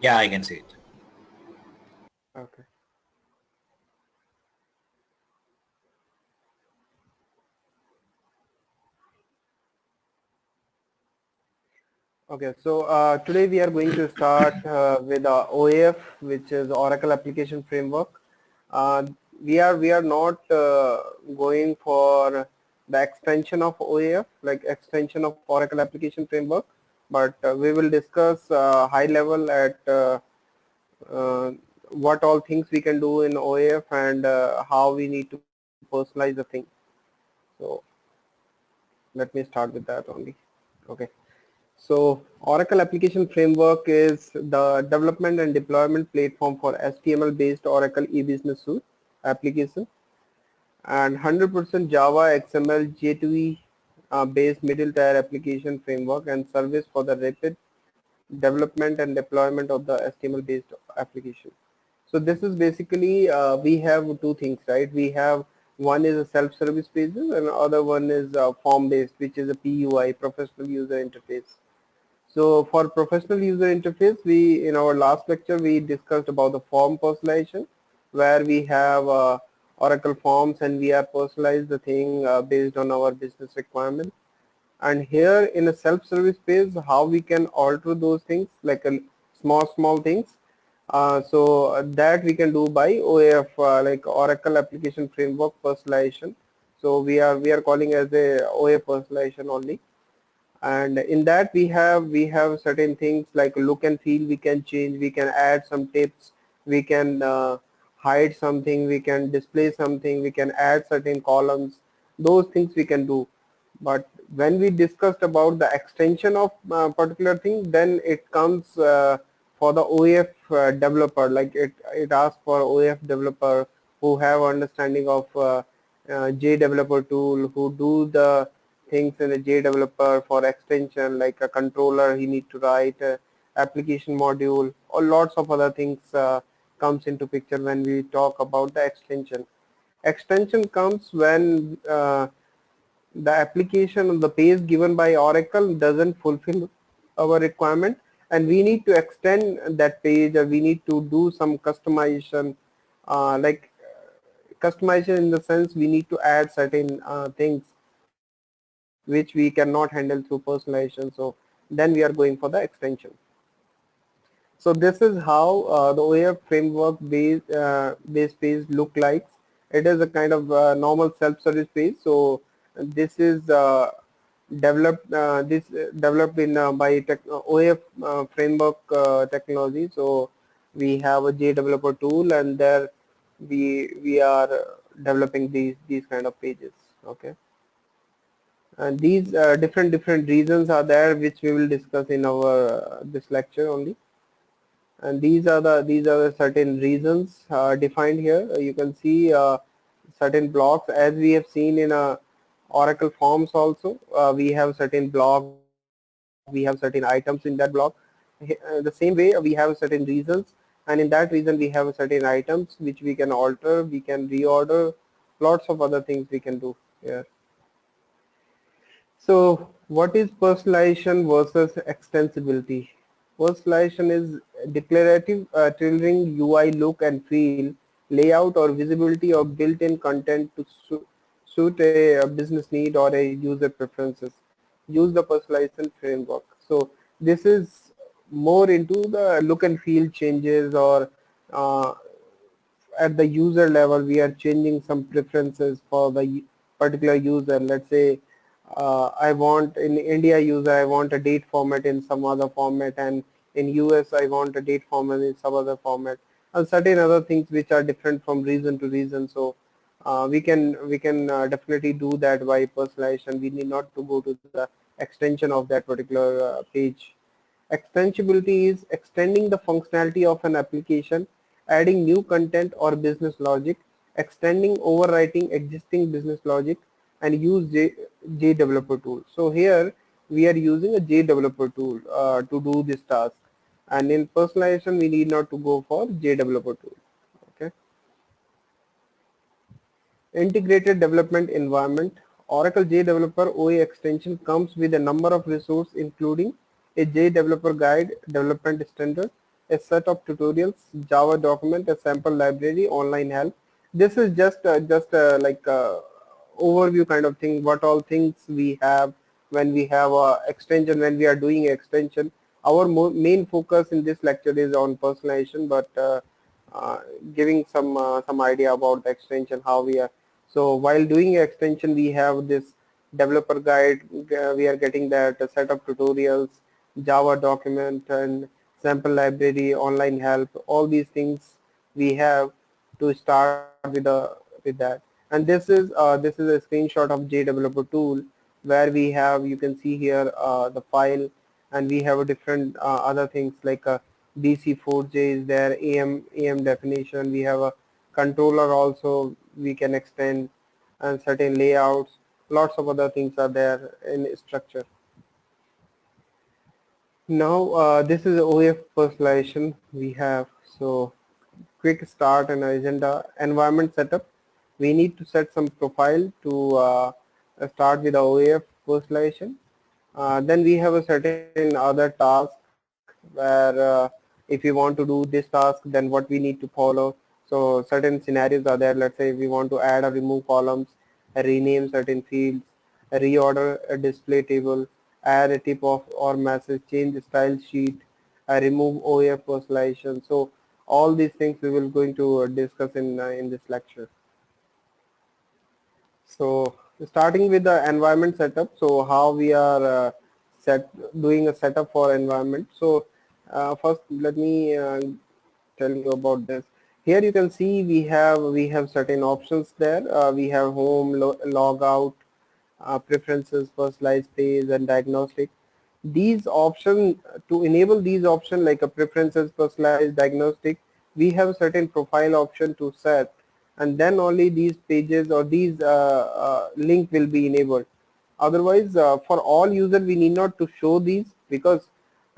Yeah, I can see it. Okay. Okay, so today we are going to start with OAF, which is Oracle Application Framework. Uh, we are not going for the extension of OAF, like extension of Oracle Application Framework, but we will discuss high level at uh, what all things we can do in OAF and how we need to personalize the thing. So let me start with that only. Okay. So Oracle Application Framework is the development and deployment platform for HTML-based Oracle e-business suite application, and 100% Java, XML, J2E based middle tier application framework and service for the rapid development and deployment of the HTML-based application. So this is basically we have two things, right? We have one is a self-service pages and other one is form-based, which is a PUI, professional user interface. So for professional user interface, we in our last lecture we discussed about the form personalization, where we have Oracle forms and we are personalize the thing based on our business requirement. And here in a self-service page, how we can alter those things like a small things. So that we can do by OAF, like Oracle Application Framework Personalization. So we are calling as a OAF personalization only, and in that we have certain things like look and feel we can change, we can add some tips, we can hide something, we can display something, we can add certain columns, those things we can do. But when we discussed about the extension of particular thing, then it comes for the OAF developer, like it asks for OAF developer who have understanding of J developer tool, who do the things in a J developer for extension like a controller he need to write, application module, or lots of other things comes into picture when we talk about the extension. Extension comes when the application of the page given by Oracle doesn't fulfill our requirement and we need to extend that page, or we need to do some customization, like customization in the sense we need to add certain things which we cannot handle through personalization. So then we are going for the extension. So this is how the OAF framework base page look like. It is a kind of normal self-service page. So this is developed in by OAF framework technology. So we have a J developer tool, and there we are developing these kind of pages. Okay, and these different reasons are there, which we will discuss in our this lecture only. And these are the certain reasons defined here. You can see certain blocks as we have seen in Oracle forms also. We have certain block, we have certain items in that block. The same way we have certain reasons, and in that reason we have certain items which we can alter, we can reorder, lots of other things we can do here. So what is personalization versus extensibility? Personalization is declarative tailoring UI look and feel, layout or visibility of built-in content to suit a business need or a user preferences. Use the personalization framework. So this is more into the look and feel changes, or uh, at the user level we are changing some preferences for the particular user. Let's say I want in India user, I want a date format in some other format, and in US I want a date format in some other format, and certain other things which are different from region to region. So we can definitely do that by personalization. We need not to go to the extension of that particular page. Extensibility is extending the functionality of an application, adding new content or business logic, extending, overwriting existing business logic, and use J developer tool. So here we are using a J developer tool to do this task, and in personalization we need not to go for J developer tool. Okay. Integrated development environment. Oracle J Developer OA extension comes with a number of resources including a J Developer Guide, development standard, a set of tutorials, Java document, a sample library, online help. This is just like overview kind of thing, what all things we have when we have a extension, when we are doing extension. Our main focus in this lecture is on personalization, but uh, giving some idea about the extension, how we are. So while doing extension, we have this developer guide, we are getting that a set of tutorials, Java document and sample library, online help, all these things we have to start with that. And this is a screenshot of JDeveloper tool where we have, you can see here the file, and we have a different other things like BC4J is there, AM definition. We have a controller also we can extend, and certain layouts. Lots of other things are there in structure. Now this is OAF personalization we have. So quick start and agenda. Environment setup. We need to set some profile to start with the OAF personalization. Then we have a certain other task where if we want to do this task, then what we need to follow. So certain scenarios are there. Let's say if we want to add or remove columns, rename certain fields, reorder a display table, add a tip of or message, change the style sheet, remove OAF personalization. So all these things we will going to discuss in this lecture. So starting with the environment setup, so how we are set doing a setup for environment. So first let me tell you about this. Here you can see we have certain options there. We have home, log out, preferences, personalized page, and diagnostic. These options, to enable these options like a preferences, personalized, diagnostic, we have certain profile option to set, and then only these pages or these link will be enabled. Otherwise, for all user, we need not to show these, because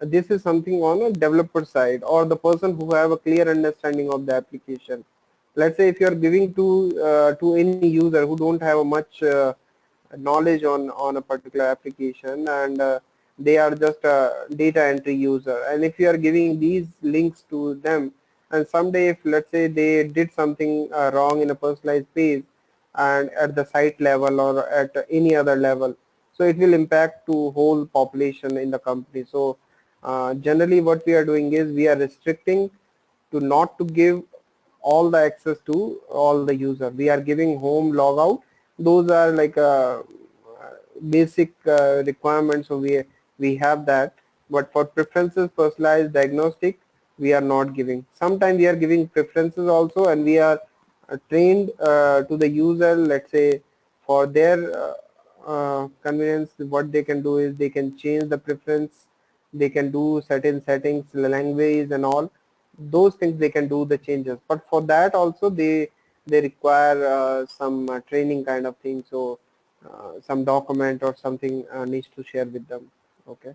this is something on a developer side or the person who have a clear understanding of the application. Let's say if you are giving to any user who don't have a much knowledge on a particular application, and they are just a data entry user, and if you are giving these links to them, and someday if let's say they did something wrong in a personalized page and at the site level or at any other level, so it will impact to whole population in the company. So generally what we are doing is we are restricting to not to give all the access to all the user. We are giving home logout. Those are like basic requirements. So we have that. But for preferences, personalized, diagnostic, we are not giving. Sometimes we are giving preferences also, and we are trained to the user. Let's say for their convenience, what they can do is they can change the preference. They can do certain settings, language and all those things. They can do the changes, but for that also they require some training kind of thing. So some document or something needs to share with them. Okay.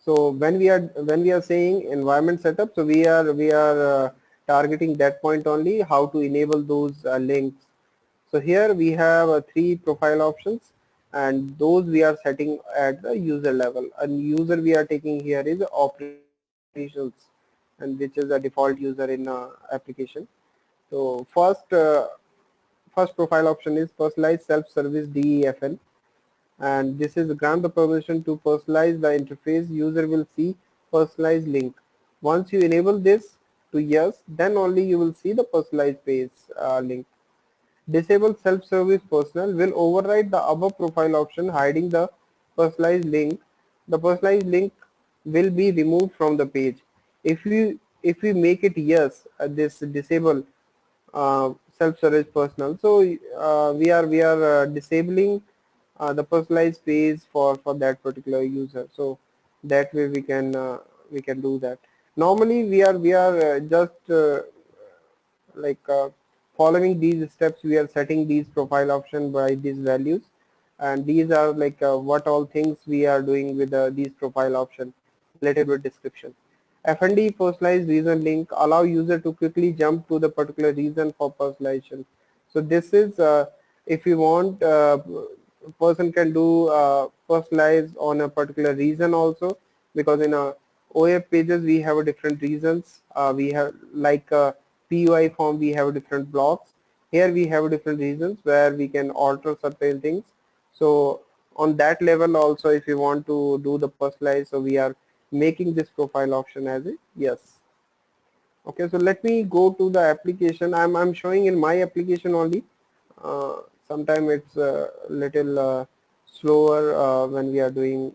So when we are saying environment setup, so we are targeting that point only, how to enable those links. So here we have three profile options, and those we are setting at the user level. And user we are taking here is operations, and which is a default user in application. So first profile option is personalized self-service DEFN, and this is grant the permission to personalize the interface. User will see personalized link. Once you enable this to yes, then only you will see the personalized page link. Disable self-service personal will override the above profile option, hiding the personalized link. The personalized link will be removed from the page. If we make it yes, this disable self-service personal. So we are disabling the personalized page for that particular user. So that way we can do that. Normally we are just like following these steps. We are setting these profile option by these values, and these are like what all things we are doing with these profile option. Little bit description. FND personalized reason link allow user to quickly jump to the particular reason for personalization. So this is if you want person can do personalize on a particular reason also, because in a OAF pages we have a different reasons. We have like PUI form we have different blocks. Here we have different reasons where we can alter certain things. So on that level also, if you want to do the personalize, so we are making this profile option as a yes. Okay, so let me go to the application. I'm showing in my application only. Sometime it's a little slower when we are doing,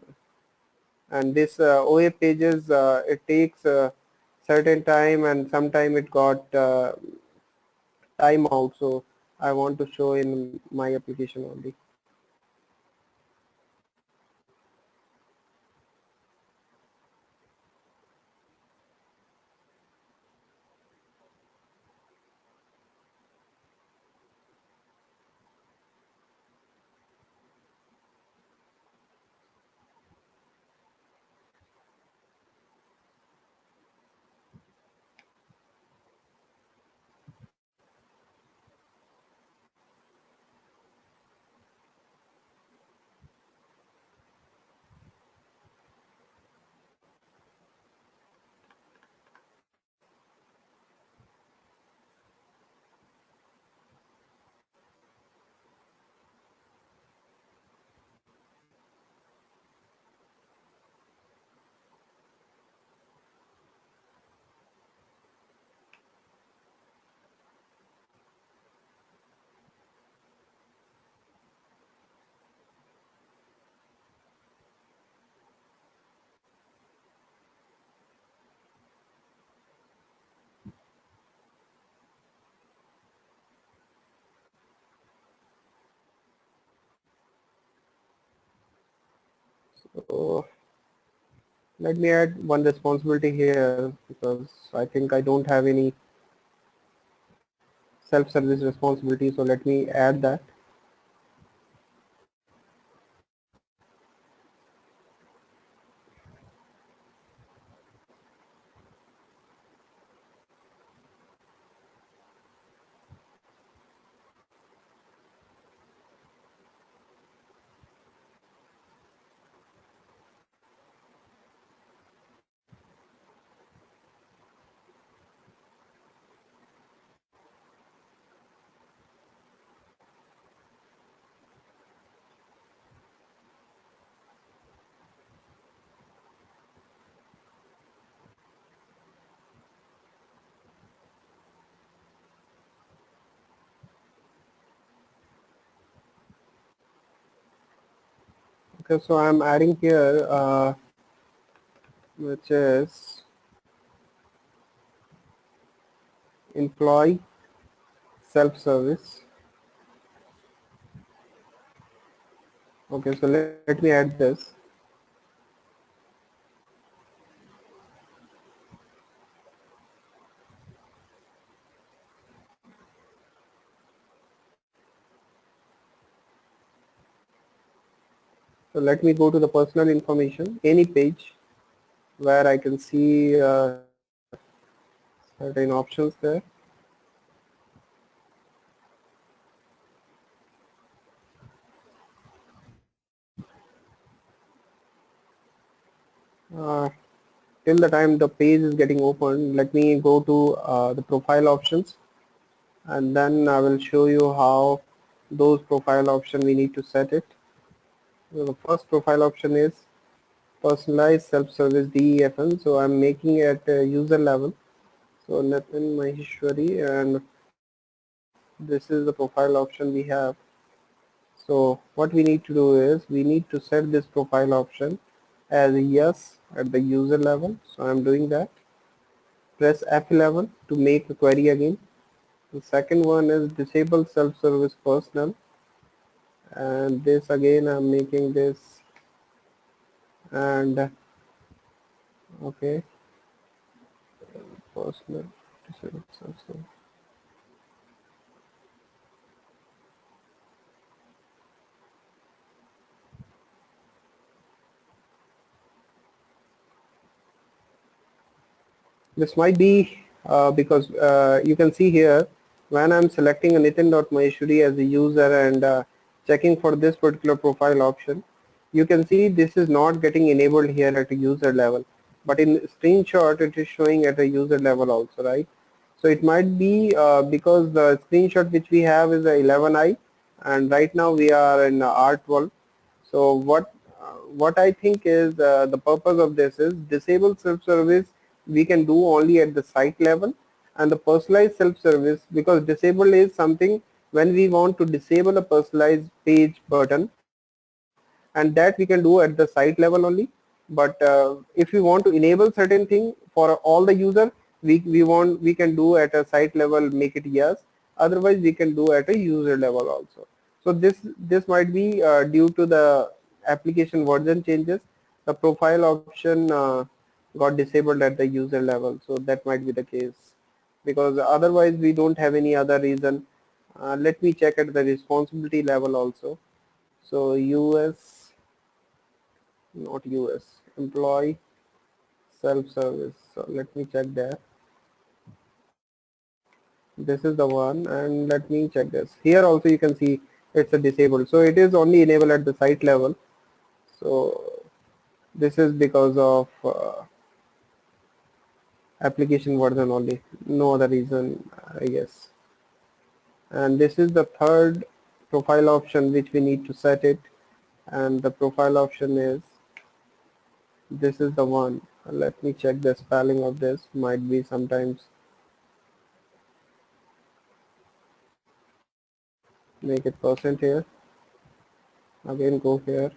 and this OA pages it takes certain time, and sometime it got timeout. So I want to show in my application only. So let me add one responsibility here because I think I don't have any self-service responsibility. So let me add that. Okay, so I'm adding here which is employee self-service. Okay, so let me add this. So let me go to the personal information, any page where I can see certain options there. Uh, till the time the page is getting open, let me go to the profile options, and then I will show you how those profile option we need to set it. So the first profile option is personalized self-service DEFN. So I'm making it user level. So Nathan Maheshwari, and this is the profile option we have. So what we need to do is we need to set this profile option as a yes at the user level. So I'm doing that. Press F11 to make a query again. The second one is disable self-service personal, and this again I'm making this, and okay, personal disable self-service. This might be because you can see here when I'm selecting a Nitin.Maheshwari as a user and checking for this particular profile option, you can see this is not getting enabled here at a user level. but in screenshot it is showing at a user level also, right? So it might be because the screenshot which we have is a 11i, and right now we are in R12. So what I think is the purpose of this is disable self-service we can do only at the site level, and the personalized self-service, because disable is something when we want to disable a personalized page button, and that we can do at the site level only. But if we want to enable certain thing for all the user, we can do at a site level, make it yes. Otherwise we can do at a user level also. So this might be due to the application version changes. The profile option got disabled at the user level, so that might be the case, because otherwise we don't have any other reason. Let me check at the responsibility level also. So US, not US, employee self-service. So let me check there. This is the one, and let me check this. Here also you can see it's a disabled. So it is only enabled at the site level. So this is because of application version only. No other reason, I guess. And this is the third profile option which we need to set it. And the profile option is, this is the one. Let me check the spelling of this. Might be sometimes make it percent here. Again go here.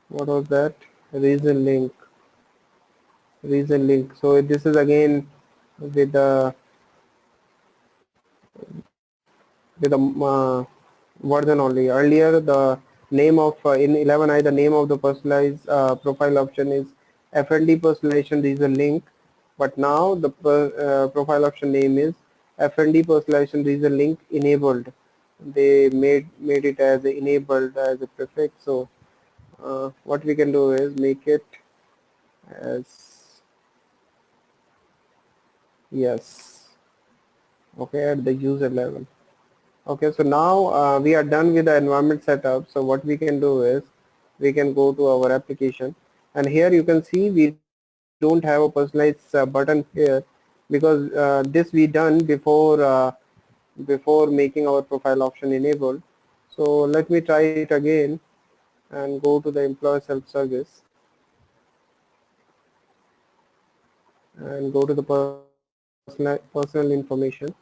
What was that? Reason link. Reason link. So this is again with the version only. Earlier the name of in 11i the name of the personalized profile option is FND personalization reason link, but now the profile option name is FND personalization reason link enabled. They made it as enabled as a prefix. So what we can do is make it as yes, okay, at the user level. Okay, so now we are done with the environment setup. So what we can do is we can go to our application, and here you can see we don't have a personalized button here, because this we done before making our profile option enabled. So let me try it again and go to the employee self-service and go to the personal information.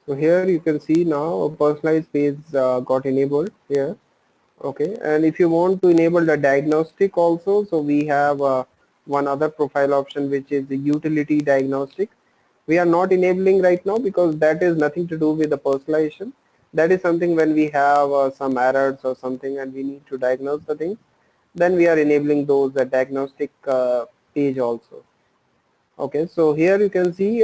So here you can see now a personalized page got enabled here. Okay, and if you want to enable the diagnostic also, so we have one other profile option which is the utility diagnostic. We are not enabling right now because that is nothing to do with the personalization. That is something when we have some errors or something and we need to diagnose the things, then we are enabling those diagnostic page also. Okay, so here you can see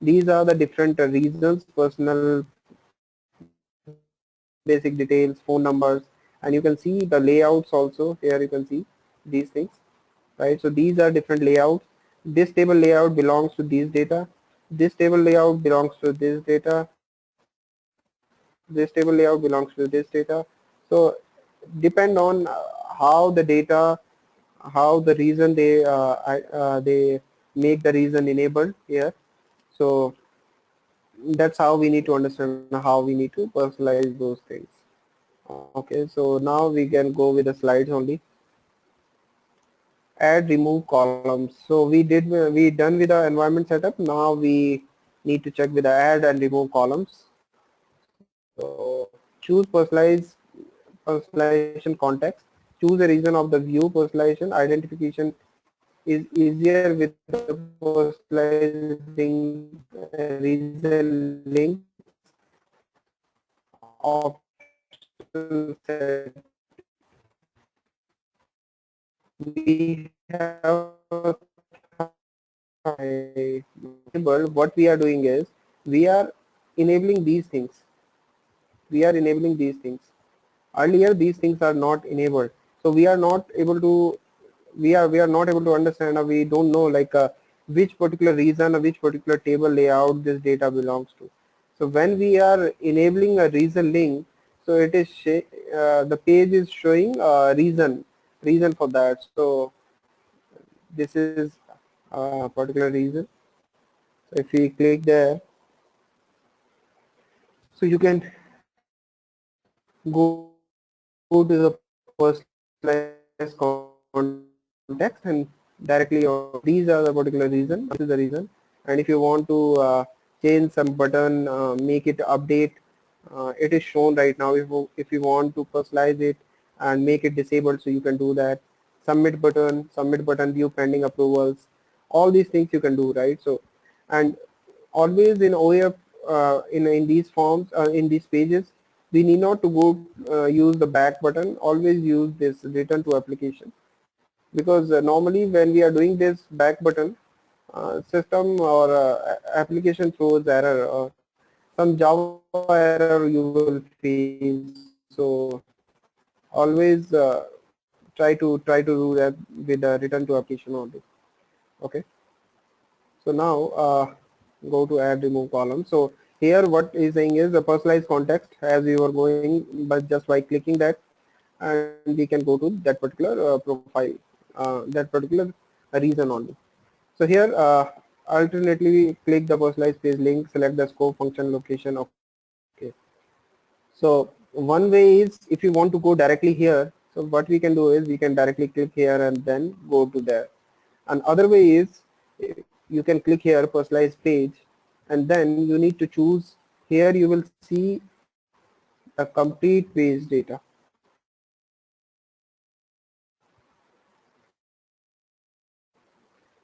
these are the different reasons, personal basic details, phone numbers, and you can see the layouts also. Here you can see these things, right? So these are different layouts. This table layout belongs to these data. This table layout belongs to this data. This table layout belongs to this data. So depend on how the data, how the reason they make the reason enabled here. So that's how we need to understand how we need to personalize those things. Okay, so now we can go with the slides only. Add remove columns. So we done with the environment setup. Now we need to check with the add and remove columns. So choose personalization context. Choose a reason of the view personalization. Identification is easier with the personalized reason links. Option set. We have what we are doing is we are enabling these things. We are enabling these things. Earlier these things are not enabled, so we are not able to we are not able to understand, or we don't know like which particular reason or which particular table layout this data belongs to. So when we are enabling a reason link, so it is the page is showing reason for that. So this is a particular reason. So if we click there, so you can go to the personalized context and directly these are the particular reason, this is the reason. And if you want to change some button, make it update, it is shown right now. If you want to personalize it and make it disabled, so you can do that. Submit button, view pending approvals, all these things you can do, right? So, and always in OAF, in these forms, in these pages, we need not to go use the back button. Always use this return to application, because normally when we are doing this back button, system or application throws error, or some Java error you will face. So always try to do that with the return to application only. Okay. So now go to add remove column. So here what is saying is the personalized context, as we were going, but just by clicking that, and we can go to that particular profile, that particular reason only. So here alternately click the personalized page link, select the scope, function, location. Okay. So one way is if you want to go directly here, so what we can do is we can directly click here and then go to there. And other way is you can click here personalized page, and then you need to choose. Here you will see the complete page data.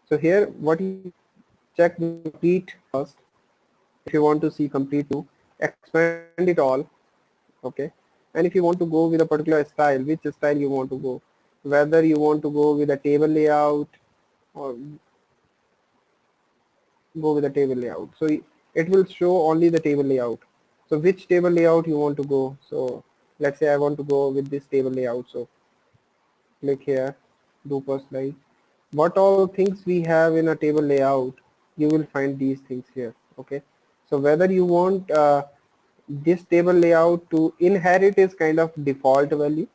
So here what you check the complete first. If you want to see complete view, expand it all. Okay. And if you want to go with a particular style, which style you want to go, whether you want to go with a table layout or go with the table layout. So it will show only the table layout. So which table layout you want to go. So let's say I want to go with this table layout. So click here, do personalize. What all things we have in a table layout, you will find these things here. Okay. So whether you want this table layout to inherit is kind of default value.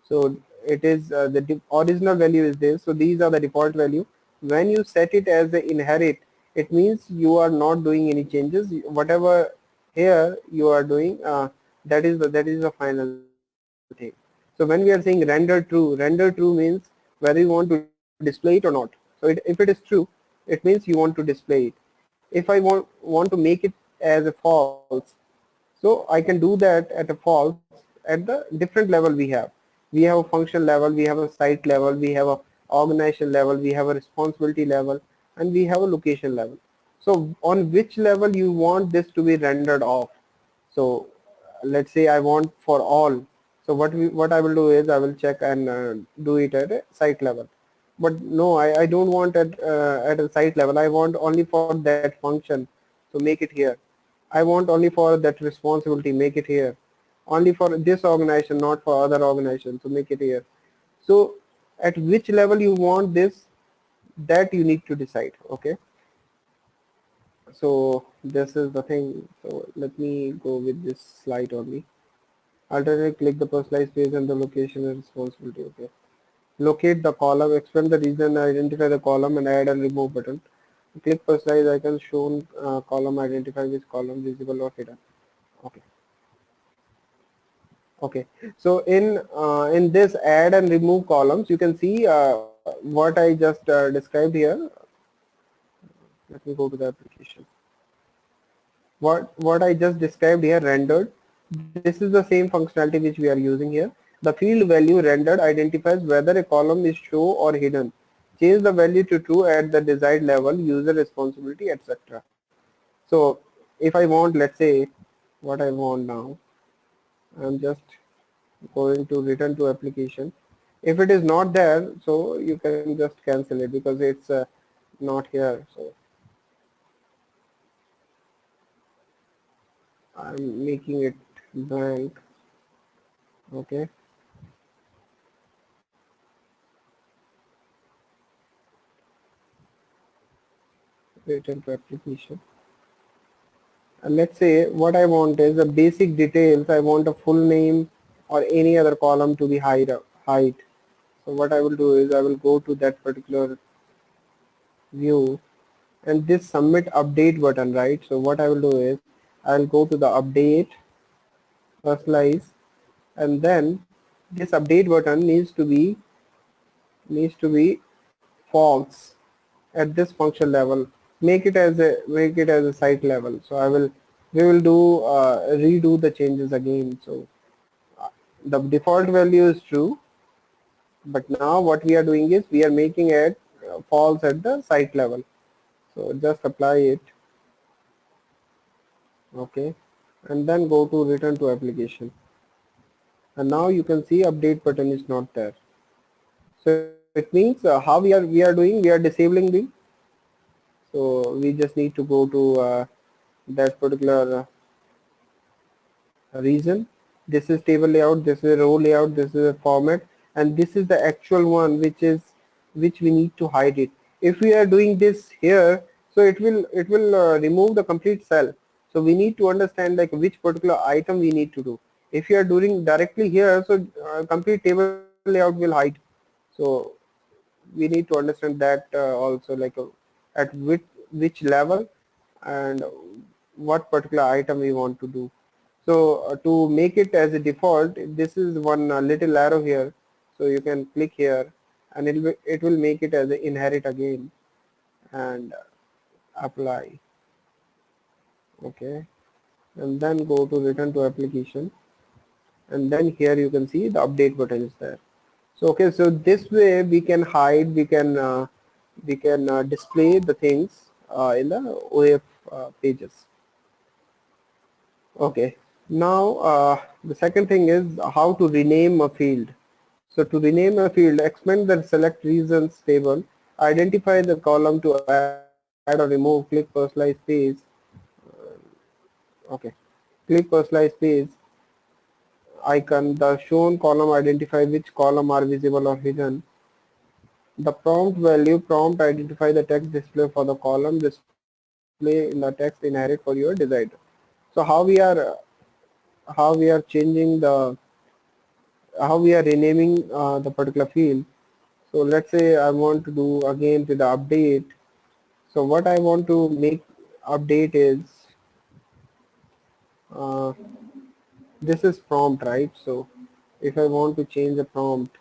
So it is the original value is this. So these are the default value. When you set it as the inherit, it means you are not doing any changes. Whatever here you are doing, that is the final thing. So when we are saying render true means whether you want to display it or not. So if it is true, it means you want to display it. If I want to make it as a false, so I can do that at a false at the different level we have. We have a function level, we have a site level, we have a organization level, we have a responsibility level, and we have a location level. So on which level you want this to be rendered off? So let's say I want for all. So what I will do is I will check and do it at a site level. But no, I don't want at a site level. I want only for that function. So make it here. I want only for that responsibility, make it here. Only for this organization, not for other organizations, so make it here. So at which level you want this, that you need to decide. Okay. So this is the thing. So let me go with this slide only. Alternate click the personalized page and the location and responsibility. Okay. Locate the column, expand the region, identify the column, and add and remove button. Click personalize icon shown column, identify which column visible or hidden. Okay. Okay, so in this add and remove columns, you can see what I just described here. Let me go to the application. What I just described here rendered. This is the same functionality which we are using here. The field value rendered identifies whether a column is show or hidden. Change the value to true at the desired level, user responsibility, etc. So if I want, let's say, what I want now, I'm just going to return to application. If it is not there, so you can just cancel it because it's not here. So I'm making it blank. Okay. return to application. And let's say what I want is the basic details. I want a full name or any other column to be height. So what I will do is I will go to that particular view and this submit update button, right? So what I will do is I'll go to the update, personalize, and then this update button needs to be false at this function level. Make it as a site level. So we will do redo the changes again. So the default value is true, but now what we are doing is we are making it false at the site level. So just apply it, okay, and then go to return to application. And now you can see update button is not there. So it means how we are disabling the. So we just need to go to that particular reason. This is table layout, this is row layout, this is a format, and this is the actual one which we need to hide it. If we are doing this here, so it will remove the complete cell. So we need to understand like which particular item we need to do. If you are doing directly here, so complete table layout will hide. So we need to understand that also, like at which level and what particular item we want to do. So to make it as a default, this is one little arrow here. So you can click here and it will make it as a inherit again and apply. Okay, and then go to return to application, and then here you can see the update button is there. So okay, so this way we can hide, we can display the things in the OAF pages. Okay, now the second thing is how to rename a field. So to rename a field, expand the select reasons table, identify the column to add or remove, click personalize page. Okay, click personalize page icon. The shown column identify which column are visible or hidden. The prompt value, prompt identify the text display for the column, display in the text inherit for your desired. So how we are changing the how we are renaming the particular field. So let's say I want to do again to the update. So what I want to make update is uh, this is prompt, right? So if I want to change the prompt,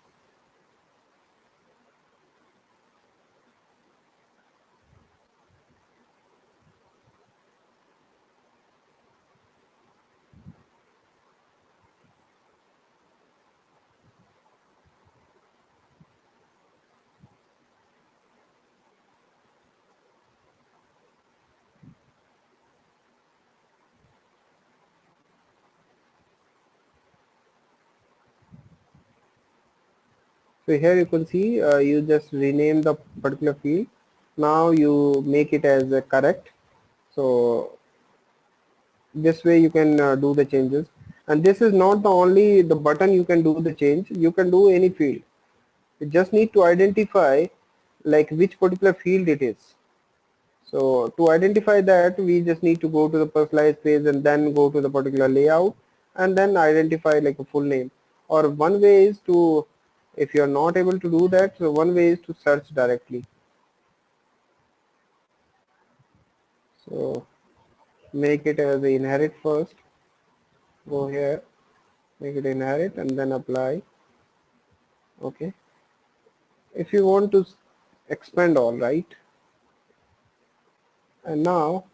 so here you can see you just rename the particular field. Now you make it as a correct. So this way you can do the changes, and this is not the only the button you can do the change. You can do any field. You just need to identify like which particular field it is. So to identify that, we just need to go to the personalized page and then go to the particular layout and then identify like a full name. Or one way is to, if you are not able to do that, so one way is to search directly. So make it as a inherit first. Go here, make it inherit and then apply. Okay. If you want to expand all, right, and now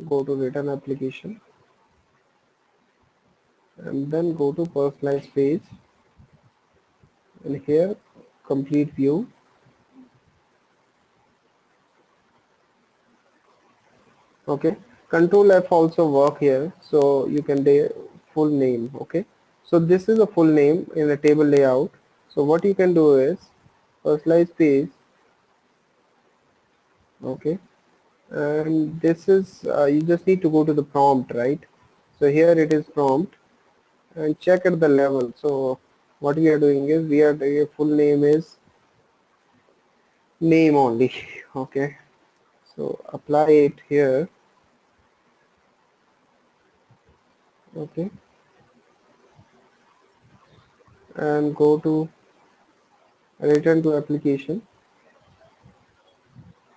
go to return application and then go to personalized page, and here complete view. Okay, control F also work here, so you can do full name. Okay, so this is a full name in the table layout. So what you can do is personalize page. Okay, and this is you just need to go to the prompt, right? So here it is prompt, and check at the level. So what we are doing is, we are the full name is, name only. Okay, so apply it here. Okay, and go to return to application,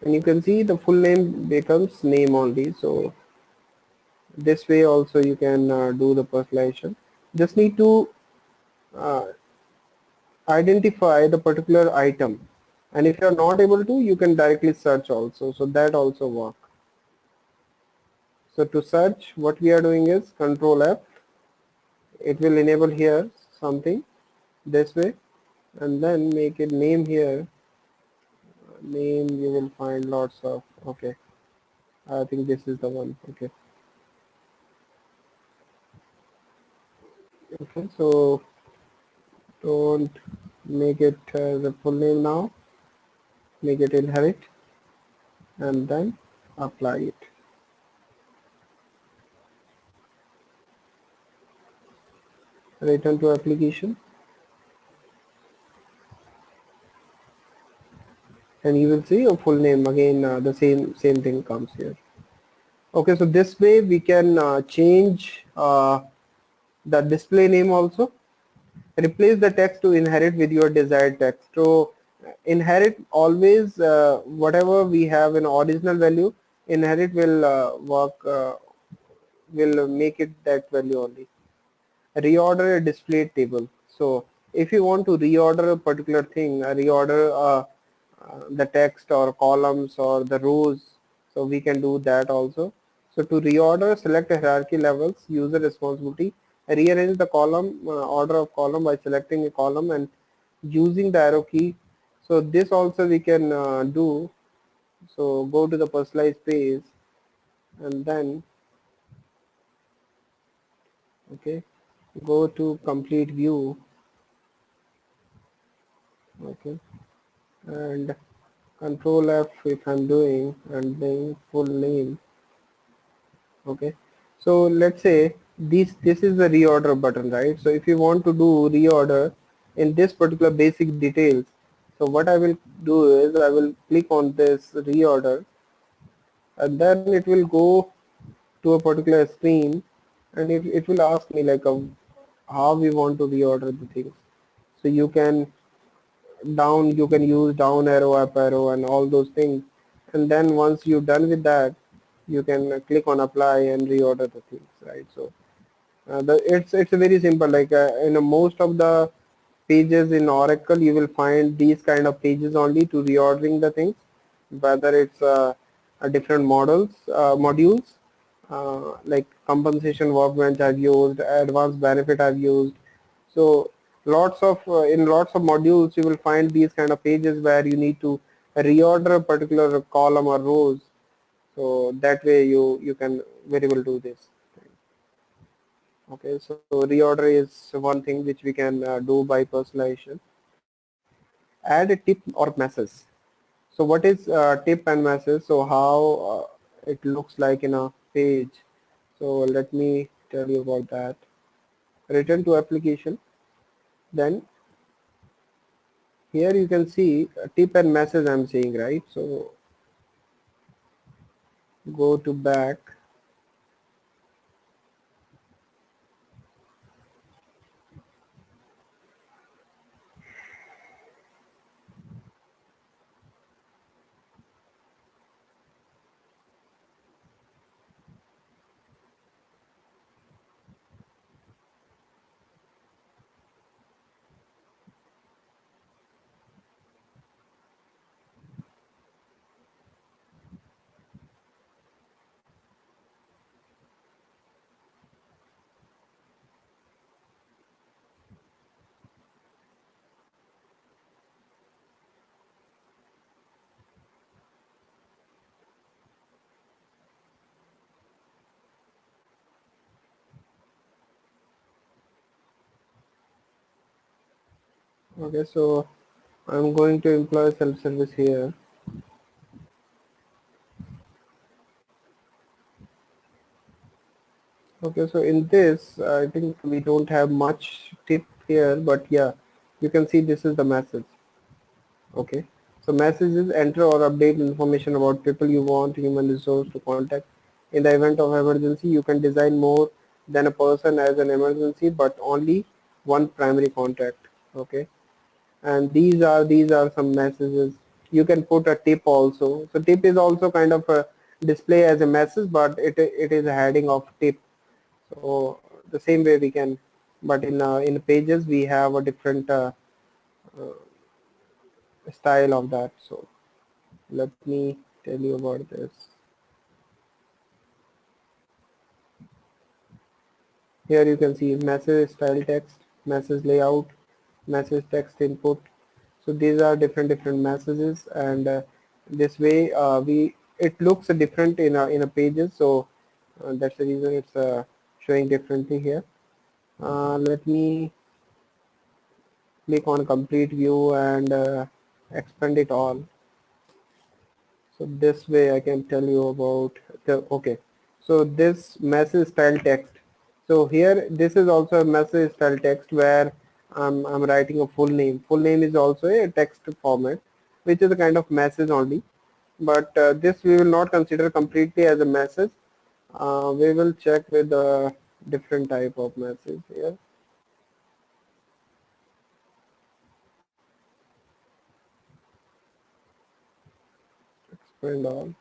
and you can see the full name becomes name only. So this way also you can do the personalization. Just need to uh, identify the particular item, and if you are not able to, you can directly search also, so that also work. So to search, what we are doing is Control F. It will enable here something this way, and then make it name here. Name, you will find lots of. Okay, I think this is the one. Okay. Okay, so don't make it the full name now, make it inherit, and then apply it. Return to application, and you will see a full name again. The same thing comes here. Okay, so this way we can change the display name also. Replace the text to inherit with your desired text. So inherit always whatever we have in original value, inherit will work, will make it that value only. Reorder a display table. So if you want to reorder a particular thing, reorder the text or columns or the rows, so we can do that also. So to reorder, select a hierarchy levels, user responsibility, rearrange the column, order of column by selecting a column and using the arrow key. So this also we can do. So go to the personalized page, and then okay, go to complete view. Okay, and Control F if I'm doing, and then full name. Okay, so let's say this is the reorder button, right? So if you want to do reorder in this particular basic details, so what I will do is I will click on this reorder, and then it will go to a particular screen, and it will ask me like how we want to reorder the things. So you can down, you can use down arrow, up arrow, and all those things, and then once you're done with that, you can click on apply and reorder the things, right? So it's very simple, like in most of the pages in Oracle you will find these kind of pages only to reordering the things, whether it's a different modules, like compensation workbench I've used, advanced benefit I've used. So lots of in lots of modules you will find these kind of pages where you need to reorder a particular column or rows. So that way you can very well do this. Okay, so reorder is one thing which we can do by personalization. Add a tip or message. So what is tip and message? So how it looks like in a page. So let me tell you about that. Return to application. Then here you can see a tip and message I'm saying, right? So go to back. Okay, so I'm going to employ self-service here. Okay, so in this, I think we don't have much tip here, but yeah, you can see this is the message. Okay. So messages enter or update information about people you want human resource to contact. In the event of emergency, you can design more than a person as an emergency, but only one primary contact. Okay, and these are some messages. You can put a tip also. So tip is also kind of a display as a message, but it is a heading of tip. So the same way we can, but in pages we have a different uh, style of that. So let me tell you about this. Here you can see message style text, message layout, message text input. So these are different messages, and this way we it looks different in a pages. So that's the reason it's showing differently here. Let me click on complete view and expand it all. So this way I can tell you about the, okay. So this message style text. So here this is also a message style text where I'm writing a full name. Full name is also a text format, which is a kind of message only. But this we will not consider completely as a message. We will check with a different type of message here. Expand all.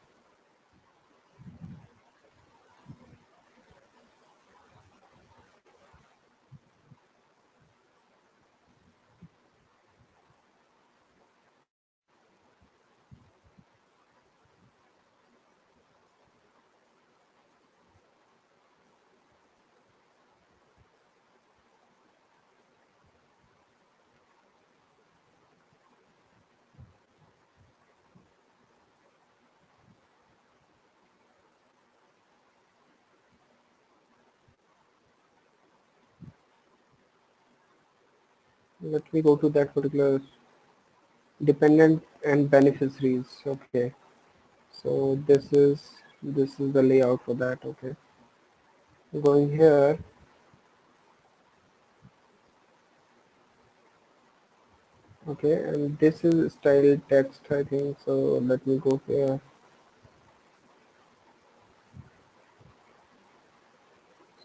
Let me go to that particular dependent and beneficiaries. Okay. So this is the layout for that. Okay, going here. Okay, and this is style text, I think. So let me go here.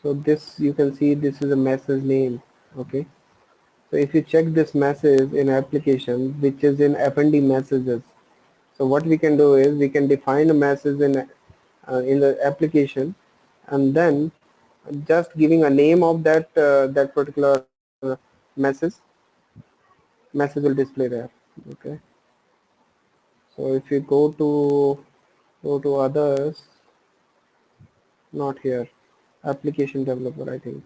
So this, you can see this is a message name. Okay, so if you check this message in application, which is in F&D messages, so what we can do is we can define a message in the application, and then just giving a name of that particular message message will display there. Okay, so if you go to others, not here, application developer, I think,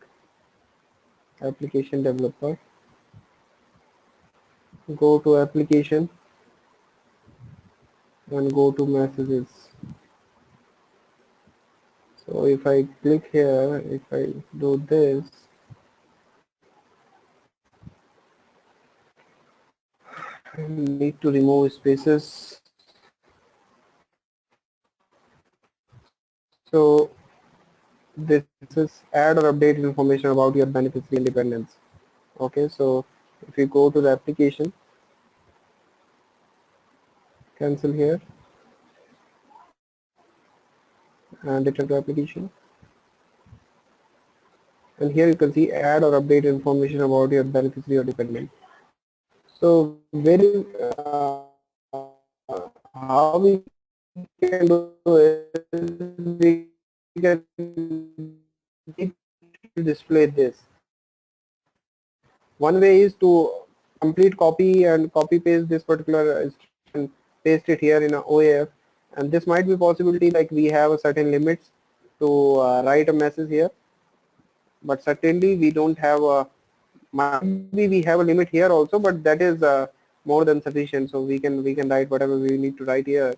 application developer, go to application and go to messages. So if I click here, if I do this, I need to remove spaces. So this is add or update information about your beneficiary independence. Okay, so if you go to the application, cancel here and return to application, and here you can see add or update information about your beneficiary or dependent. So very how we can do is we can need to display this. One way is to complete copy and copy paste this particular instruction, paste it here in a OAF, and this might be possibility like we have a certain limits to write a message here, but certainly we don't have a, might be we have a limit here also, but that is more than sufficient. So we can write whatever we need to write here,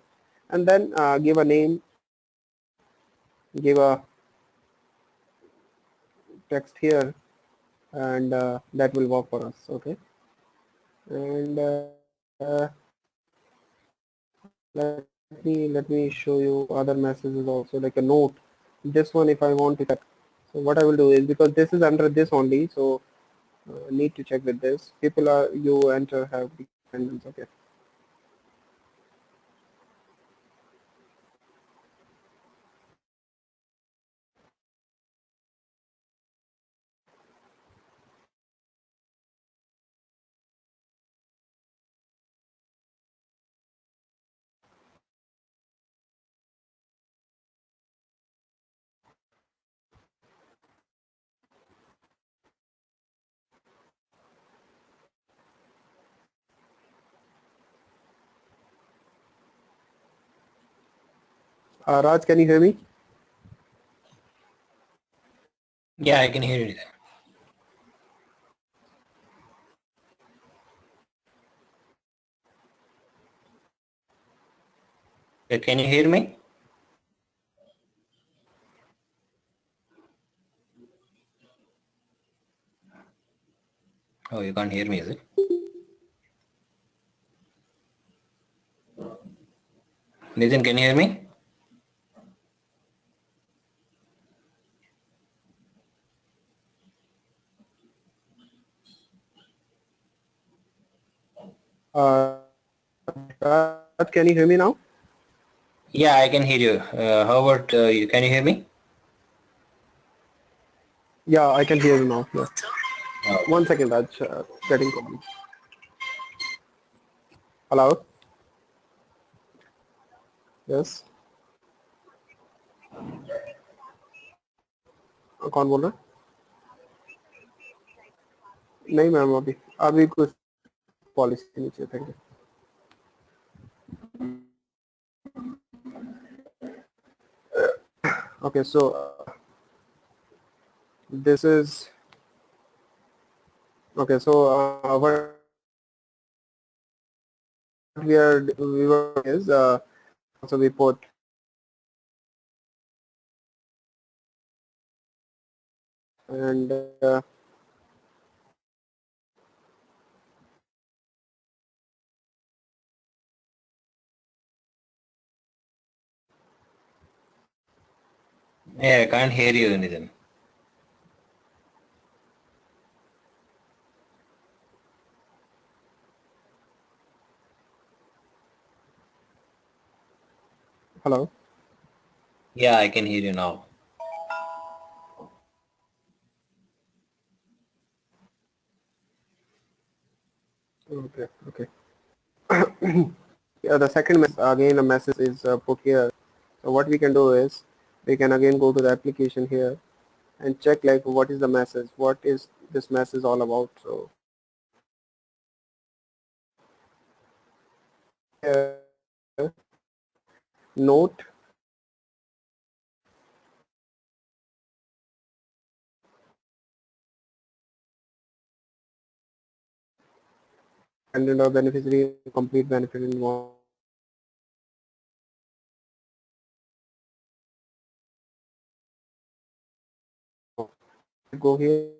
and then give a name, give a text here, and that will work for us. Okay, and let me show you other messages also, like a note. This one, if I want to check, so what I will do is, because this is under this only, so need to check with this. People are, you enter have dependents. Okay. Raj, can you hear me? Yeah, I can hear you. Can you hear me? Oh, you can't hear me, is it? Nathan, can you hear me? Raj, can you hear me now? Yeah, I can hear you. How about you? Can you hear me? Yeah, I can hear you now. Yeah. Oh, One second, Raj. Getting call. Hello. Yes. कौन बोल रहा है? नहीं ma'am अभी अभी कुछ policy नहीं चाहिए thank you okay so this is okay so what we were doing is so we put and yeah, I can't hear you, Nathan. hello Yeah, I can hear you now. okay okay yeah, the second message again a message is put here so what we can do is we can again go to the application here and check like what is the message what is this message all about so here note dependent or beneficiary complete benefit involved go here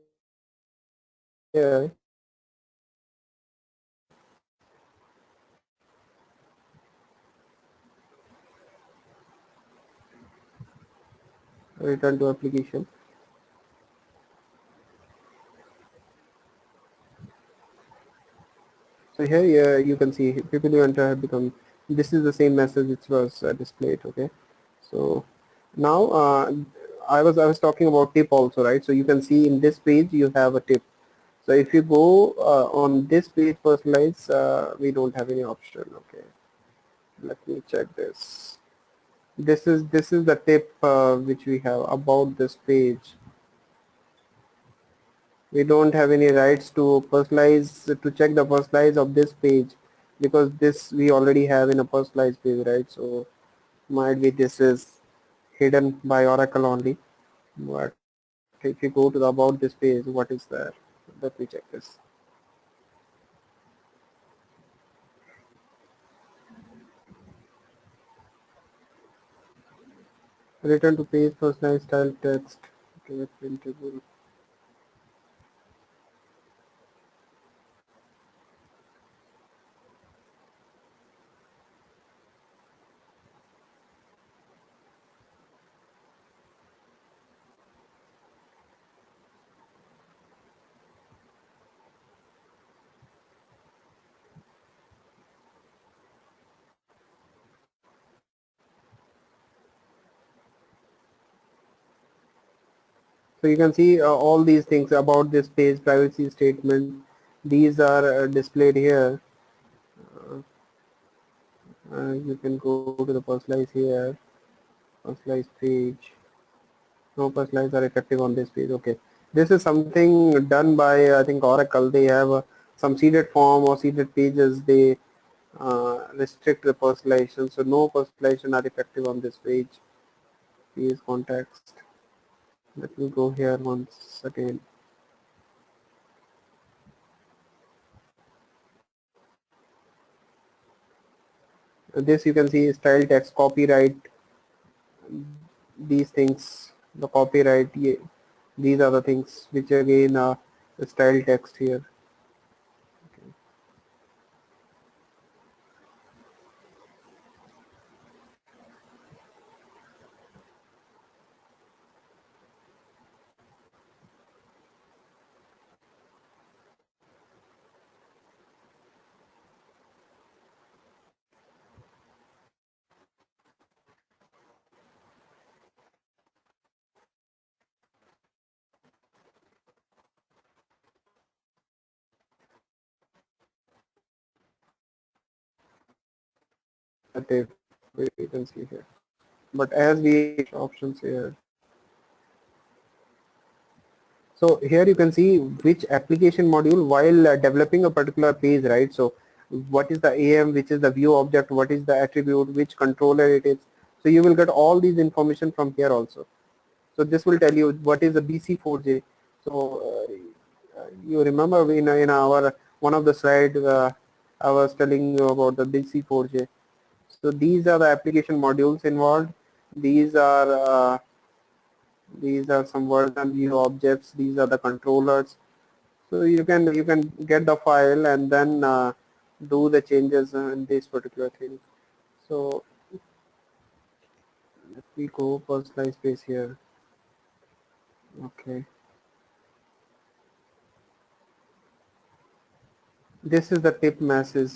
return to application. So here you can see people you enter have become this is the same message which was displayed okay so now I was talking about tip also right so you can see in this page you have a tip so if you go on this page personalize we don't have any option okay let me check this is the tip which we have about this page we don't have any rights to personalize to check the personalize of this page because this we already have in a personalized page right so might be this is hidden by Oracle only but if you go to the about this page what is there let me check this return to page personalized style text okay printable so you can see all these things about this page privacy statement these are displayed here uh, you can go to the personalize here personalized page no personalized are effective on this page okay this is something done by I think Oracle they have some seeded form or seeded pages they restrict the personalization. So no personalization are effective on this page. Use context. Let me go here once again. This you can see style text, copyright, these things, the copyright, yeah, these are the things which again are the style text here. This is the tip you can see here. But as we options here, so here you can see which application module while developing a particular page, right? So what is the AM, which is the view object, what is the attribute, which controller it is. So you will get all these information from here also. So this will tell you what is the BC4J. So you remember in our one of the slide I was telling you about the BC4J. So these are the application modules involved. These are some version view objects. These are the controllers. So you can get the file and then do the changes in this particular thing. So let me go personalized space here. Okay. This is the tip message.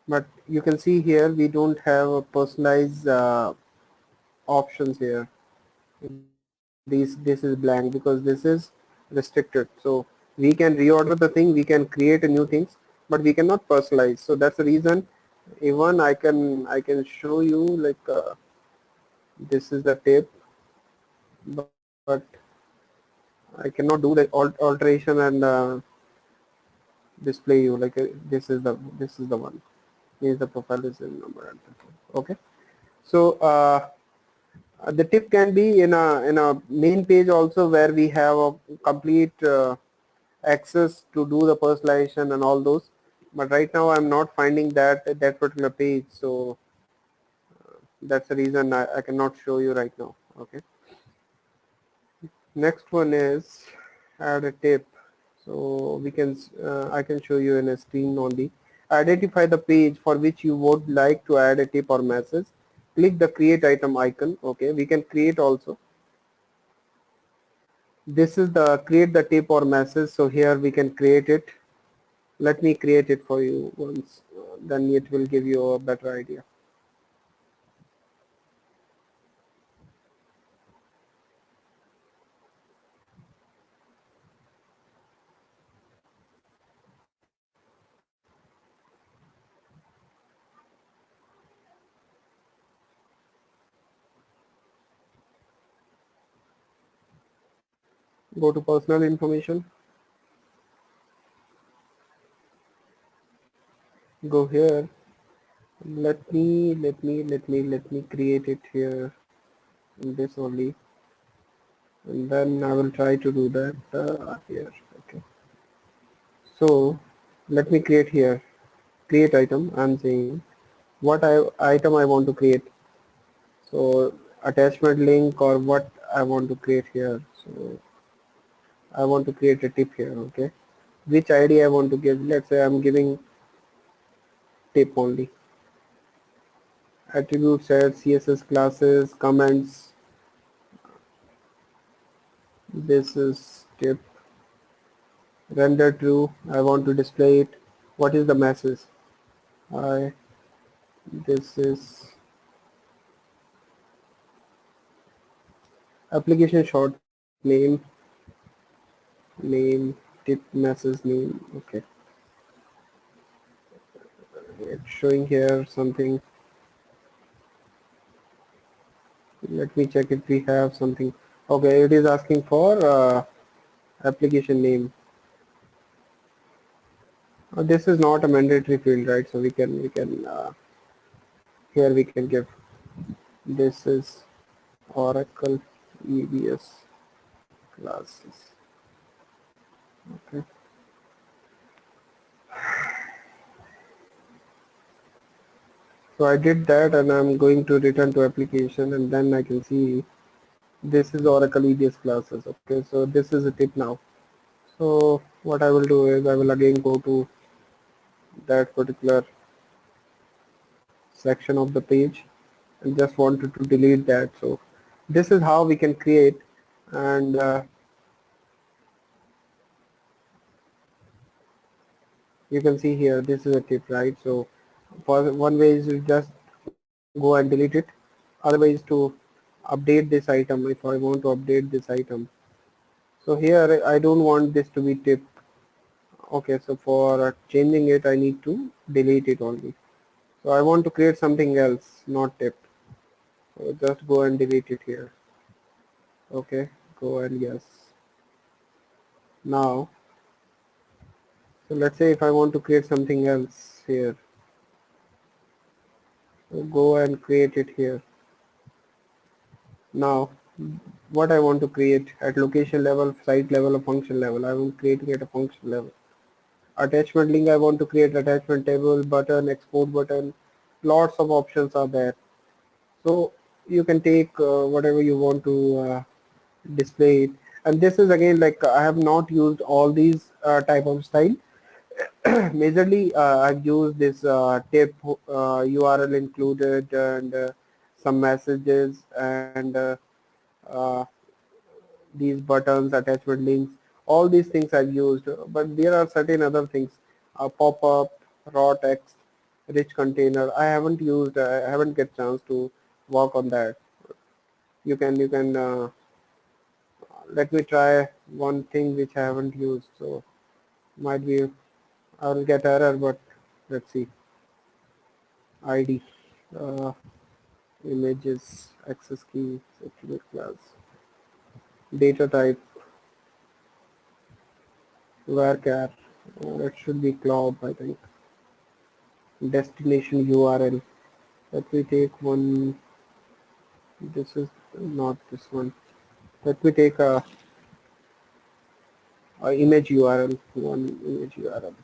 But you can see here we don't have a personalized options here. This is blank because this is restricted. So we can reorder the thing, we can create a new things, but we cannot personalize. So that's the reason. Even I can show you like this is the tip, but I cannot do the alteration and display you like this is the one. Here's the profile is in number. Okay. So the tip can be in a main page also where we have a complete access to do the personalization and all those. But right now I'm not finding that particular page. So that's the reason I cannot show you right now. Okay. Next one is add a tip. So we can I can show you in a screen only. Identify the page for which you would like to add a tip or message. Click the create item icon. Okay, we can create also. This is the create the tip or message. So here we can create it. Let me create it for you once, then it will give you a better idea. Go to personal information. Go here. Let me create it here in this only, and then I will try to do that here. Okay. So let me create here. Create item. I'm saying what item I want to create. So attachment link or what I want to create here. So I want to create a tip here. Okay. Which ID I want to give. Let's say I'm giving tip only. Attribute sets, CSS classes, comments. This is tip. Render true. I want to display it. What is the message? I this is application short name tip message name. Okay. It's showing here something. Let me check if we have something. Okay, it is asking for application name. This is not a mandatory field, right? So we can here we can give this is Oracle EBS classes. Okay. So I did that and I'm going to return to application and then I can see this is Oracle EBS classes. Okay, so this is a tip now. So what I will do is I will again go to that particular section of the page and just wanted to delete that. So this is how we can create and you can see here this is a tip, right? So for one way is to just go and delete it, other way is to update this item if I want to update this item. So here I don't want this to be tip. Okay, so for changing it I need to delete it only. So I want to create something else, not tip. So just go and delete it here. Okay, go and yes. Now, so let's say if I want to create something else here, so go and create it here. Now, what I want to create at location level, site level, or function level, I am creating at a function level. Attachment link, I want to create attachment table, button, export button, lots of options are there. So you can take whatever you want to display it. And this is again like I have not used all these type of style. Majorly I've used this tip URL included and some messages and uh, these buttons, attachment links, all these things I've used, but there are certain other things, pop-up, raw text, rich container. I haven't used, I haven't get chance to work on that. You can let me try one thing which I haven't used. So might be I will get error, but let's see. ID, uh, images, access key, security class, data type, varchar. It should be glob, I think. Destination URL. Let me take one. This is not this one. Let me take a image URL. One image URL.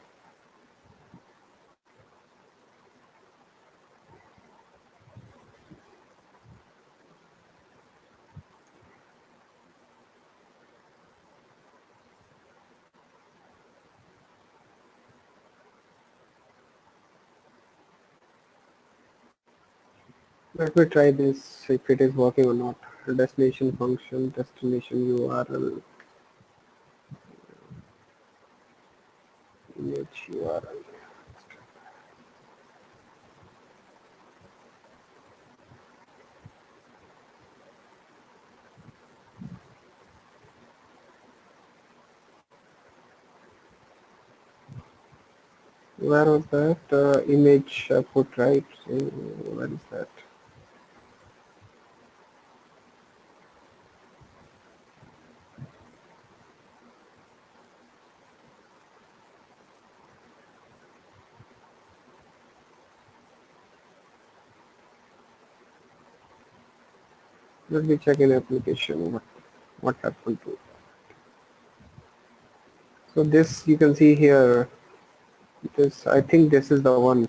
Let me try this if it is working or not. Destination function, destination URL, image URL. Where was that image put, right? So where is that? Let me check in application what happened to it. So this you can see here. This I think this is the one.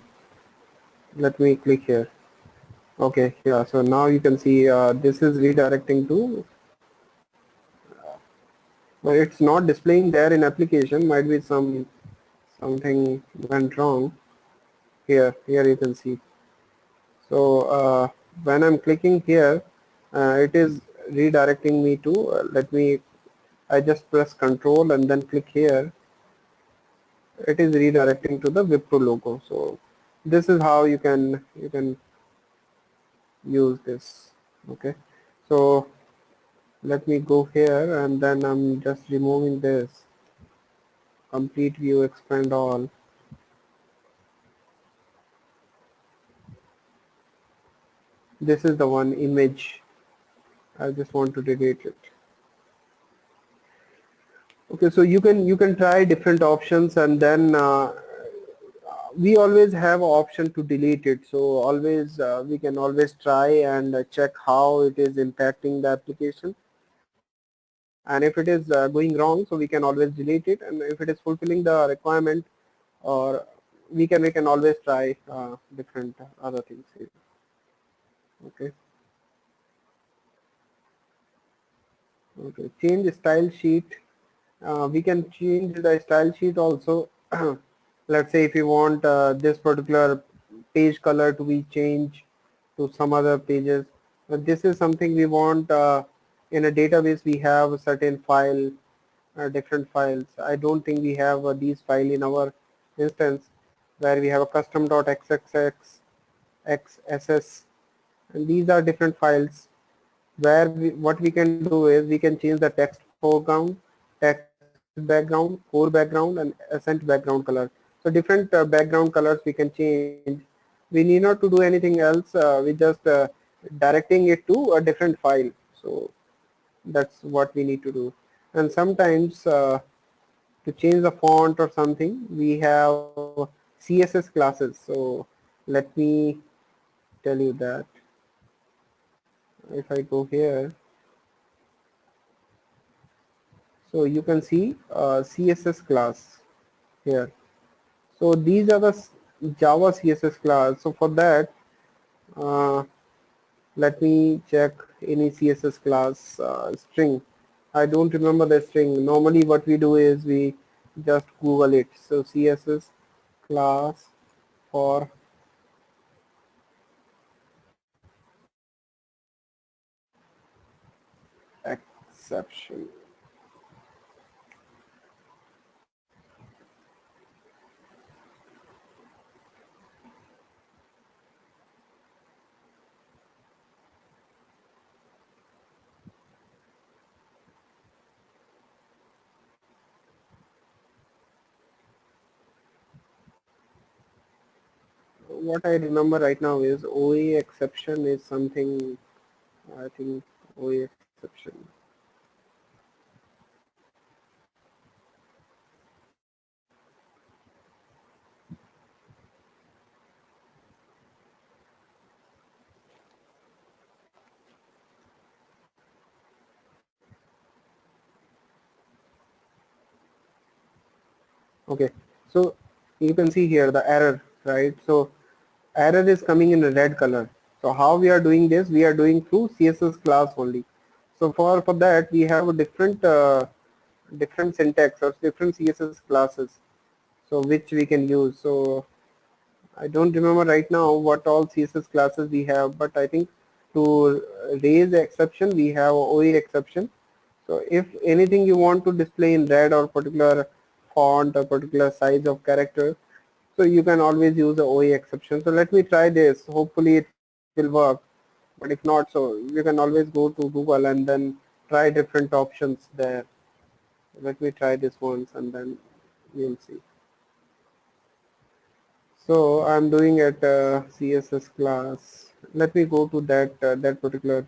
Let me click here. Okay, yeah. So now you can see this is redirecting to, but it's not displaying there in application. Might be something went wrong. Here you can see. So when I'm clicking here, it is redirecting me to. Let me. I just press Control and then click here. It is redirecting to the Wipro logo. So this is how you can use this. Okay. So let me go here and then I'm just removing this. Complete view, expand all. This is the one image. I just want to delete it. Okay, so you can try different options, and then we always have option to delete it. So always we can always try and check how it is impacting the application. And if it is going wrong, so we can always delete it. And if it is fulfilling the requirement, or we can always try different other things here. Okay. Okay. Change style sheet. We can change the style sheet also. Let's say if you want this particular page color to be changed to some other pages. This is something we want in a database. We have a certain file, different files. I don't think we have these file in our instance, where we have a custom.xxx, xss, and these are different files, where what we can do is we can change the text foreground, text background, core background, and accent background color. So different background colors we can change. We need not to do anything else. We just directing it to a different file. So that's what we need to do. And sometimes to change the font or something, we have CSS classes. So let me tell you that. If I go here, so you can see CSS class here. So these are the Java CSS class. So for that, uh, let me check any CSS class string. I don't remember the string. Normally what we do is we just Google it. So CSS class for exception. What I remember right now is OA exception is something, I think OA exception. Okay, so you can see here the error, right? So error is coming in a red color. So how we are doing this? We are doing through CSS class only. So for that we have a different syntax or different CSS classes, so which we can use. So I don't remember right now what all CSS classes we have, but I think to raise the exception we have OE exception. So if anything you want to display in red or particular font or particular size of character, so you can always use the OE exception. So let me try this. Hopefully it will work. But if not, so you can always go to Google and then try different options there. Let me try this once and then you'll see. So I'm doing at CSS class. Let me go to that particular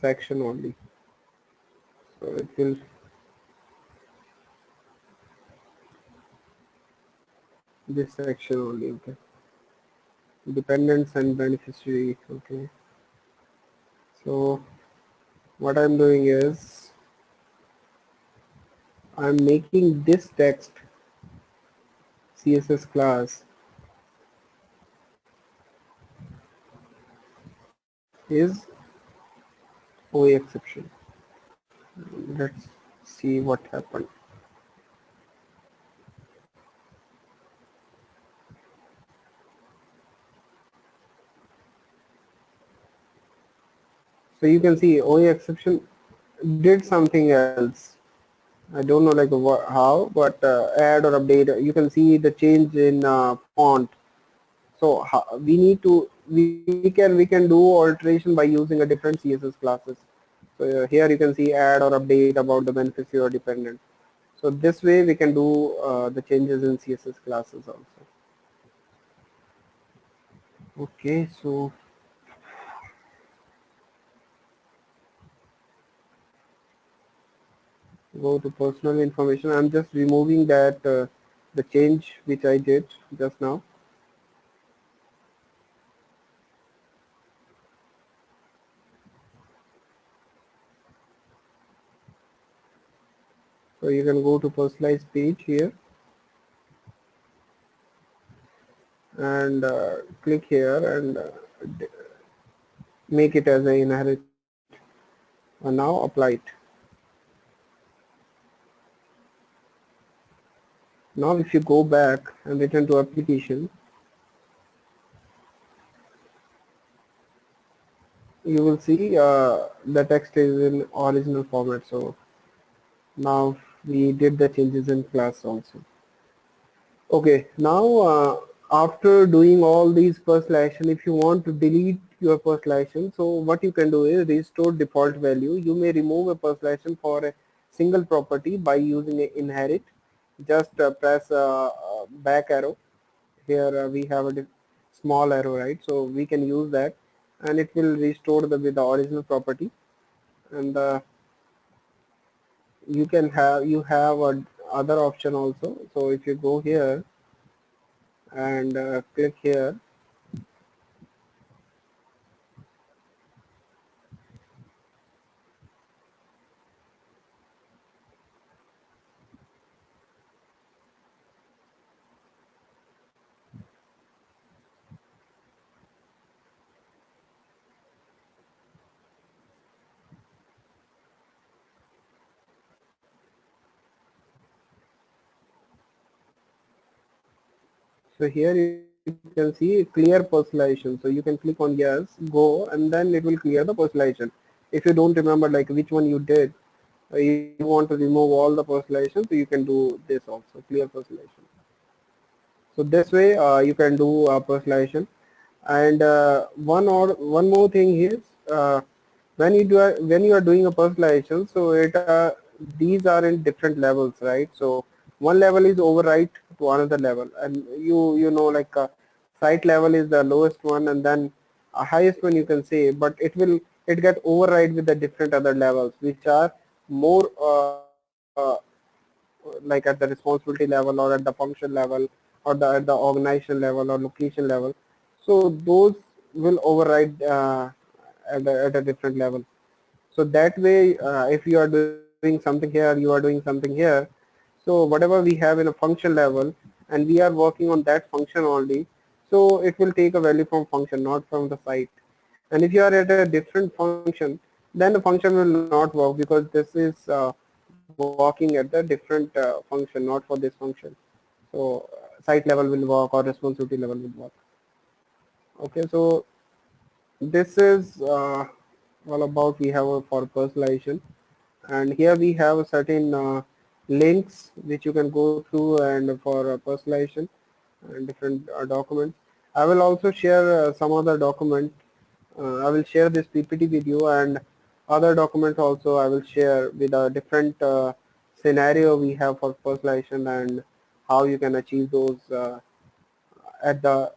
section only. So it will this section only. Okay. Dependents and beneficiary. Okay. So what I'm doing is I'm making this text CSS class is OA exception. Let's see what happened. So you can see OA exception did something else. I don't know like how, but add or update. You can see the change in font. So we need to we can do alteration by using a different CSS classes. So here you can see add or update about the beneficiary or dependent. So this way we can do the changes in CSS classes also. Okay, so go to personal information. I'm just removing that the change which I did just now. So you can go to personalized page here and click here and make it as a inherit. And now apply it. Now if you go back and return to application, you will see the text is in original format. So now we did the changes in class also. Okay, now after doing all these personalization, if you want to delete your personalization, so what you can do is restore default value. You may remove a personalization for a single property by using a inherit. Just press back arrow. Here we have a small arrow, right? So we can use that, and it will restore the with the original property. And you have a other option also. So if you go here and click here. So here you can see clear personalization. So you can click on yes, go, and then it will clear the personalization. If you don't remember like which one you did, you want to remove all the personalization, so you can do this also, clear personalization. So this way you can do personalization. And one more thing is when you are doing a personalization, so these are in different levels, right? So one level is overwrite to another level, and you know like site level is the lowest one, and then highest one you can say, but it get override with the different other levels which are more like at the responsibility level or at the function level or at the organization level or location level. So those will override at a different level. So that way, if you are doing something here, you are doing something here. So whatever we have in a function level, and we are working on that function only, so it will take a value from function, not from the site. And if you are at a different function, then the function will not work because this is working at the different function, not for this function. So site level will work or responsibility level will work. Okay, so this is all about we have for personalization, and here we have certain links which you can go through and for personalization and different documents. I will also share some other document. I will share this PPT with you, and other documents also I will share with a different scenario we have for personalization and how you can achieve those at the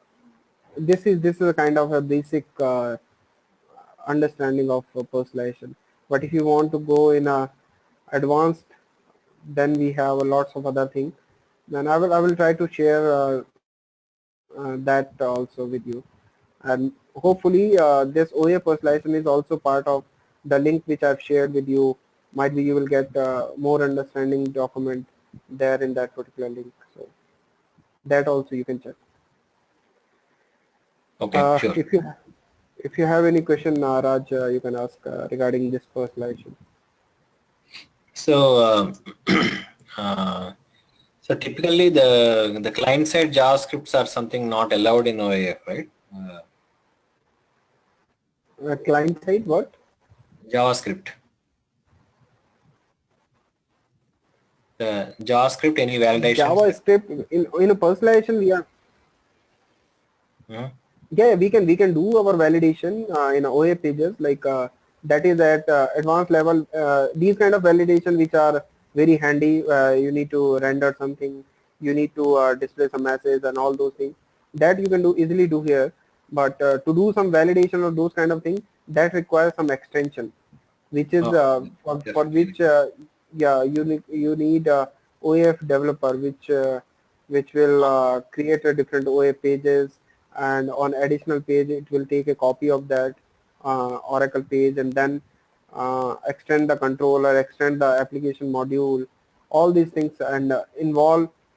this is a kind of a basic understanding of personalization. But if you want to go in a advanced, then we have lots of other things. Then I will try to share that also with you. And hopefully this OAF personalization is also part of the link which I've shared with you. Might be you will get more understanding document there in that particular link. So that also you can check. Okay, sure. If you have any question, Raj, you can ask regarding this personalization. So, uh, so typically the client side JavaScripts are something not allowed in OAF, right? Client side, what? JavaScript, the JavaScript, any validations like. JavaScript in a personalization we are. Mhm. Yeah, we can do our validation in OA pages like that is at advanced level. These kind of validation which are very handy. You need to render something, you need to display some message and all those things that you can do easily do here. But to do some validation or those kind of things, that requires some extension, which is Oh, for definitely. which yeah, you need a OAF developer, which will create a different OAF pages, and on additional page it will take a copy of that Oracle page, and then extend the controller, extend the application module, all these things, and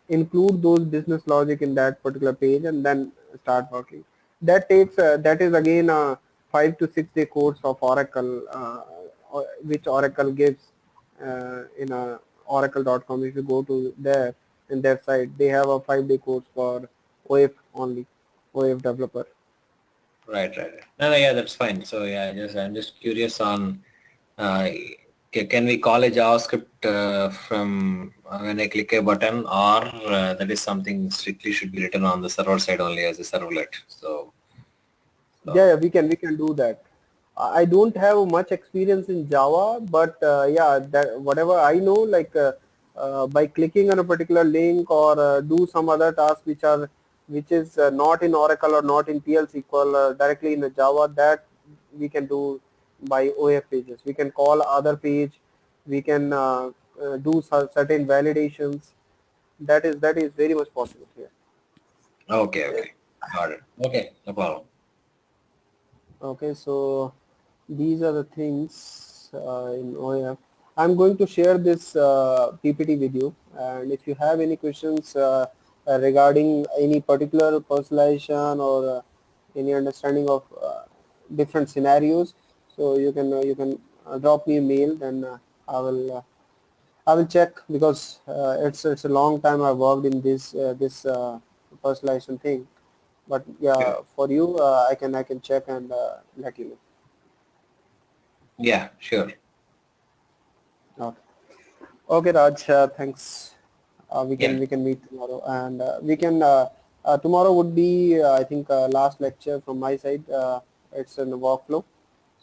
include those business logic in that particular page, and then start working. That is again a 5 to 6 day course of Oracle, which Oracle gives in oracle.com. If you go to there in their site, they have a 5 day course for OAF only, OAF developer. Right, right. No, no, yeah, that's fine. So yeah, I'm just curious on, uh, can we call a JavaScript from when I click a button, or that is something strictly should be written on the server side only as a servlet? Yeah, So yeah, we can do that. I don't have much experience in Java, but yeah, that whatever I know, like by clicking on a particular link or do some other task which is not in Oracle or not in PL SQL, directly in the Java, that we can do by OAF pages. We can call other page. We can do certain validations. That is very much possible here. okay, okay, got it. Okay, no problem. Okay, so these are the things in OAF. I'm going to share this PPT with you, and if you have any questions regarding any particular personalization or any understanding of different scenarios, so you can drop me a mail. Then I will check, because it's a long time I worked in this personalization thing. But Sure. yeah, for you, I can check and let you Yeah, sure. know. Okay. Okay, Raj. Thanks. We can Yeah. we can meet tomorrow, and we can tomorrow would be I think last lecture from my side. It's in the workflow,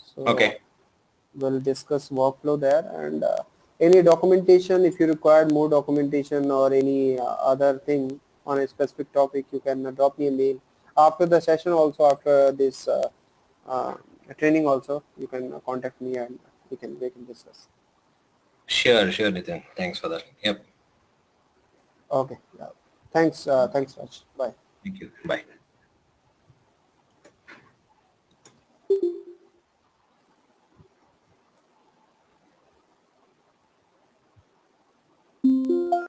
so Okay. we'll discuss workflow there, and any documentation, if you require more documentation or any other thing on a specific topic, you can drop me a mail after the session. Also after this uh, training, also you can contact me, and we can discuss. Sure, sure, Nitin. Thanks for that. Yep. Okay. Yeah. Thanks. Thanks, Raj. Bye. Thank you. Bye.